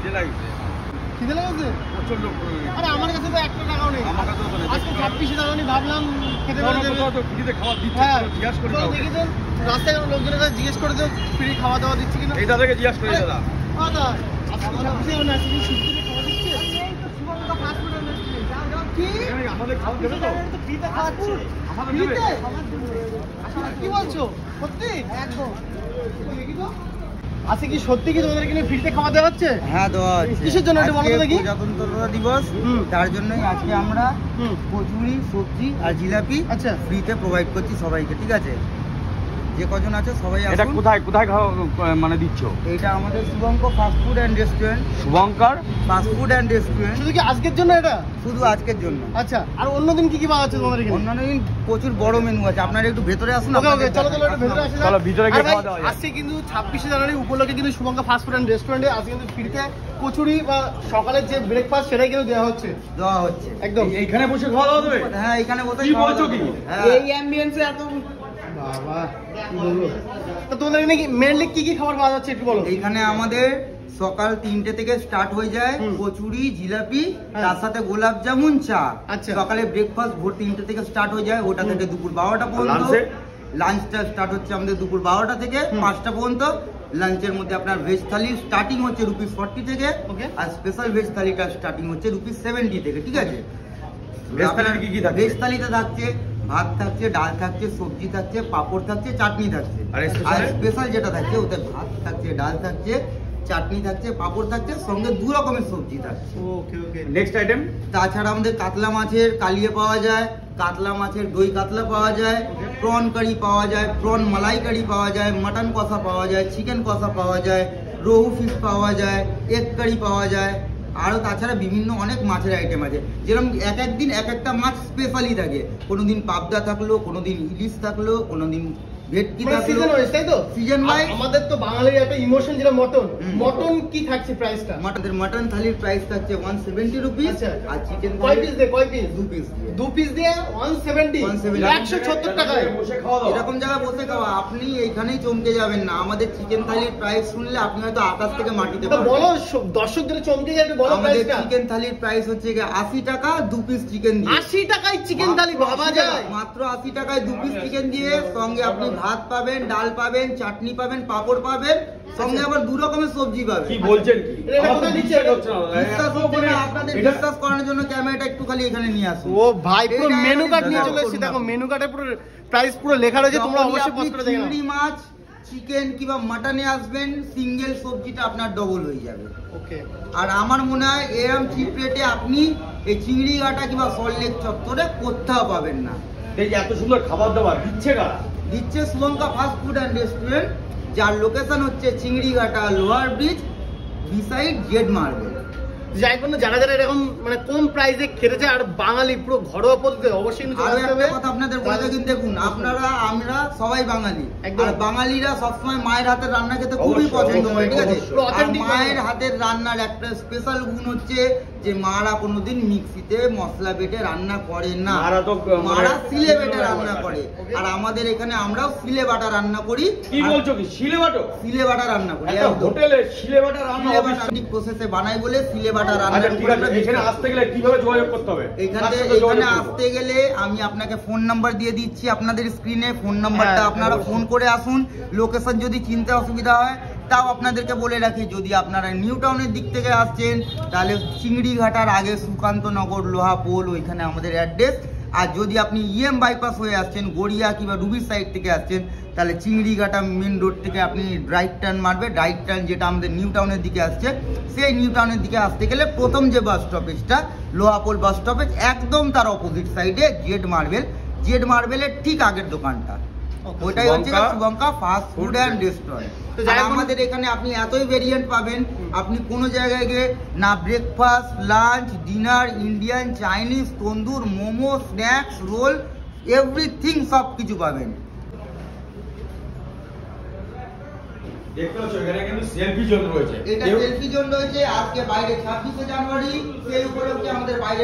খিদে লেগেছে প্রচন্ড। আরে আমার কাছে তো একটা টাকাও নেই, আমার কাছেও তো নেই। আজকে 26 টাকা নেই, ভাবলাম খেতে পারবে তো ফ্রিতে খাওয়া দিচ্ছে, জিজ্ঞাসা করে দাও। দেখি তো রাস্তায় কোনো লোকজনের কাছে জিজ্ঞেস করে দাও ফ্রি খাওয়া দাওয়া দিচ্ছে কিনা। এটা থেকে জিজ্ঞাসা করে দাদা। দাদা আজকে 26 না, শুধু সুস্থিরে খাওয়া দিচ্ছে। এই তো সুবর্ণদা ফাস্ট ফুড ইন্ডাস্ট্রি, যাও যাও। কি আমাদের খাওয়া দেবে তো? ফ্রিতে খাওয়াচ্ছে আমাদের দেবে। কি বলছো সত্যি? একদম দেখি তো আজকে কি সত্যি কি তোমাদের এখানে ফ্রিতে খাওয়া দেওয়া হচ্ছে? হ্যাঁ দেওয়া হচ্ছে। কিসের জন্য এটা বলো তো দেখি। প্রজাতন্ত্রতা দিবস, তার জন্যই আজকে আমরা কচুরি, সবজি আর জিলাপি আচ্ছা ফ্রিতে প্রোভাইড করছি সবাইকে। ঠিক আছে, যে কজন আছে সবাই আসুন। এটা কোথায় কোথায় মানে দিচ্ছ? এটা আমাদের Shubhankar fast food and restaurant. Shubhankar fast food and restaurant. শুধু কি আজকের জন্য এটা? শুধু আজকের জন্য। আচ্ছা, আর অন্যদিন কি কি পাওয়া যাচ্ছে তোমাদের এখানে? অন্যান্য দিন প্রচুর বড় মেনু আছে, আপনারা একটু ভেতরে আসুন। ওকে ওকে, চলো চলো একটু ভেতরে আসি। চলো ভিতরে গিয়ে খাওয়া দাওয়া। আজকে কিন্তু 26 জানুয়ারি উপলক্ষে কিন্তু শুভঙ্কর ফাস্ট ফুড অ্যান্ড রেস্টুরেন্টে আজকে কিন্তু ফ্রিতে কচুরি বা সকালের যে ব্রেকফাস্ট সেটাই কিন্তু দেওয়া হচ্ছে। একদম এইখানে বসে খাওয়া দাওয়া দেবে? হ্যাঁ এখানে বসে। কি বলছো কি? এই অ্যাম্বিয়েন্সে এত বাবা কি বলবো। তো তোমাদের এখানে কি মেইনলি কি কি খাবার পাওয়া যাচ্ছে একটু বলো। এইখানে আমাদের সকাল 3টে থেকে স্টার্ট হয়ে যায় কচুরি, জিলাপি, তার সাথে গোলাপ জামুন, চা। আচ্ছা, সকালে ব্রেকফাস্ট ভোর 3টে থেকে স্টার্ট হয়ে যায়, ওটা থেকে দুপুর 12টা পর্যন্ত। লাঞ্চটা স্টার্ট হচ্ছে আমাদের দুপুর 12টা থেকে 5টা পর্যন্ত। লাঞ্চের মধ্যে আপনার ভেজ থালি স্টার্টিং হচ্ছে ₹40 থেকে, আর স্পেশাল ভেজ থালিটা স্টার্টিং হচ্ছে ₹70 থেকে। ঠিক আছে, ভেজ থালিতে থাকছে ভাত থাকছে, ডাল থাকছে, সবজি থাকছে, পাঁপড় থাকছে, চাটনি থাকছে। আর স্পেশাল যেটা থাকছে ওতে ভাত থাকছে, ডাল থাকছে, চাটনি থাকছে, পাঁপড় থাকছে, সঙ্গে 2 রকমের সবজি থাকছে। ওকে ওকে। নেক্সট আইটেম, তাছাড়া আমাদের কাতলা মাছের কালিয়ে পাওয়া যায়, কাতলা মাছের দই কাতলা পাওয়া যায়, প্রন কারি পাওয়া যায়, প্রন মালাই কারি পাওয়া যায়, মাটন কষা পাওয়া যায়, চিকেন কষা পাওয়া যায়, রোহু ফিশ পাওয়া যায়, এগ কারি পাওয়া যায়। আরও তাছাড়া বিভিন্ন অনেক মাছের আইটেম আছে, যেরকম এক এক দিন এক একটা মাছ স্পেশালি থাকে। কোনোদিন পাবদা থাকলো, কোনোদিন ইলিশ থাকলো, কোনোদিন ভেটকি থাকলো। সিজন ওয়াইজ তাই তো? Season wise. আমাদের তো বাঙালির একটা ইমোশন যেটা মটন। মটন কি থাকছে প্রাইসটা? মটন থালির প্রাইস থাকছে ₹170। আচ্ছা, আর চিকেন কয় পিস দিয়ে? কয় পিস? 2 পিস। 2 পিস দিয়ে 170 170 টাকায় বসে খাওয়া দাওয়া। এরকম জায়গায় বসে খাওয়া, আপনি এইখানেই চমকে যাবেন না। আমাদের চিকেন থালির প্রাইস শুনলে আপনি হয়তো আকাশ থেকে মাটিতে পড়বেন। বলো দর্শকদের চমকে যায় একটু বলো প্রাইসটা। চিকেন থালির প্রাইস হচ্ছে 80 টাকা 2 পিস চিকেন দিয়ে। 80 টাকায় চিকেন থালি ভাবা যায়? মাত্র 80 টাকায় 2 পিস চিকেন দিয়ে সঙ্গে আপনি ভাত পাবেন, ডাল পাবেন, চাটনি পাবেন, পাঁপড় পাবেন, সঙ্গে আবার 2 রকমের সবজি পাবেন। কি বলছেন কি? এটা কোথায় দিচ্ছে? আপনাদের বিশ্বাস করানোর জন্য ক্যামেরাটা একটু খালি এখানে নিয়ে আসুন। ও ভাই পুরো মেনু কার্ড নিয়ে চলে এসেছি, দেখো মেনু কার্ডে পুরো প্রাইস পুরো লেখা রয়েছে, তোমরা অবশ্যই পজ করে দেখো। চিংড়ি মাছ, চিকেন কিংবা মাটনে আসবেন, সিঙ্গেল সবজিটা আপনার ডবল হয়ে যাবে। ওকে। আর আমার মনে হয় এরকম চিপ রেটে আপনি এই চিংড়ি ঘাটা কিংবা সল্টলেক চত্বরে কোথাও পাবেন না। এই যে এত সুন্দর খাবার দাবার দিচ্ছে কারা? দিচ্ছে Shubhankar fast food and restaurant, যার লোকেশন হচ্ছে Chingrighata lower bridge beside Z marble. যাই বলুন, যারা যারা এরকম মানে কম প্রাইসে খেতে চায় আর বাঙালি পুরো ঘরোয়া পদ্ধতিতে, অবশ্যই কিন্তু আরো একটা কথা আপনাদের বলে দেখুন, দেখুন আপনারা আমরা সবাই বাঙালি, আর বাঙালিরা সবসময় মায়ের হাতের রান্না খেতে খুবই পছন্দ করে। ঠিক আছে, আর মায়ের হাতের রান্নার একটা স্পেশাল গুণ হচ্ছে যে মারা কোনোদিন মিক্সিতে মশলা বেটে রান্না করে না, মারা সিলে বেটে রান্না করে। আর আমাদের এখানে আমরাও সিলে বাটা রান্না করি। কি বলছো কি? সিলে বাটো? সিলে বাটা রান্না করি, হোটেলে সিলে বাটা রান্না ঠিক প্রসেসে বানাই বলে সিলে বাটা রান্না। এখানে আসতে গেলে কিভাবে যোগাযোগ করতে হবে? এখানে আসতে গেলে আমি আপনাকে ফোন নাম্বার দিয়ে দিচ্ছি আপনাদের স্ক্রিনে, ফোন নাম্বারটা আপনারা ফোন করে আসুন। লোকেশন যদি চিনতে অসুবিধা হয় তাও আপনাদেরকে বলে রাখি, যদি আপনারা নিউ টাউনের দিক থেকে আসছেন তাহলে চিংড়িঘাটার আগে সুকান্তনগর লোহা পোল, ওইখানে আমাদের অ্যাড্রেস। আর যদি আপনি ইএম বাইপাস হয়ে আসছেন, গড়িয়া কিংবা রুবির সাইড থেকে আসছেন, তাহলে চিংড়িঘাটা মেন রোড থেকে আপনি রাইট টার্ন মারবে। রাইট টার্ন যেটা আমাদের নিউ টাউনের দিকে আসছে, সেই নিউ টাউনের দিকে আসতে গেলে প্রথম যে বাস স্টপেজটা লোহাপোল বাস স্টপেজ, একদম তার অপোজিট সাইডে জেড মার্বেল, জেড মার্বেলের ঠিক আগের দোকানটা, ওইটাই হচ্ছে Shubhankar fast food and restaurant. আমাদের এখানে আপনি এতই ভেরিয়েন্ট পাবেন, আপনি কোনো জায়গায় গিয়ে না breakfast, lunch, dinner, Indian, Chinese, tandoor, momo, snacks, roll, everything সব কিছু পাবেন। দেখতে পাচ্ছ এখানে কিন্তু সেলফি জোন রয়েছে। এটা সেলফি জোন রয়েছে। আজকে বাইরে 26শে জানুয়ারি, সেই উপলক্ষে আমাদের বাইরে